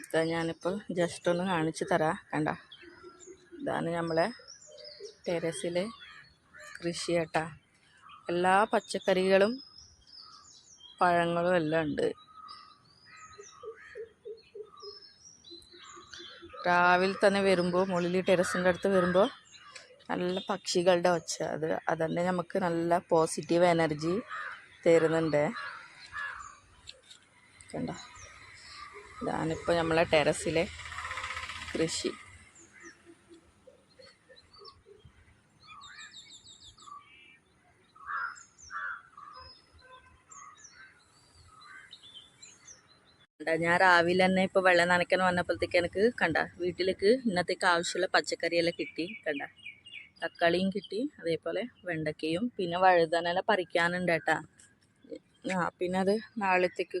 ഇതാ ഞാനിപ്പോൾ ജസ്റ്റ് ഒന്ന് കാണിച്ചു തരാം. കണ്ട, ഇതാണ് നമ്മളെ ടെറസിലെ കൃഷി കേട്ടാ. എല്ലാ പച്ചക്കറികളും പഴങ്ങളും എല്ലാം ഉണ്ട്. രാവിലെ തന്നെ വരുമ്പോൾ, മുകളിൽ ടെറസിൻ്റെ അടുത്ത് വരുമ്പോൾ നല്ല പക്ഷികളുടെ ഒച്ച, അതന്നെ നമുക്ക് നല്ല പോസിറ്റീവ് എനർജി തരുന്നുണ്ട്. കണ്ട, ഇതാണിപ്പോൾ നമ്മളെ ടെറസിലെ കൃഷി. ഞാൻ രാവിലെ തന്നെ ഇപ്പോൾ വെള്ളം നനയ്ക്കാൻ വന്നപ്പോഴത്തേക്ക് എനിക്ക് കണ്ട വീട്ടിലേക്ക് ഇന്നത്തേക്ക് ആവശ്യമുള്ള പച്ചക്കറിയെല്ലാം കിട്ടി. കണ്ട, തക്കാളിയും കിട്ടി, അതേപോലെ വെണ്ടയ്ക്കയും, പിന്നെ വഴുതനല പറിക്കാനുണ്ട് കേട്ടാ. പിന്നെ അത് നാളത്തേക്ക്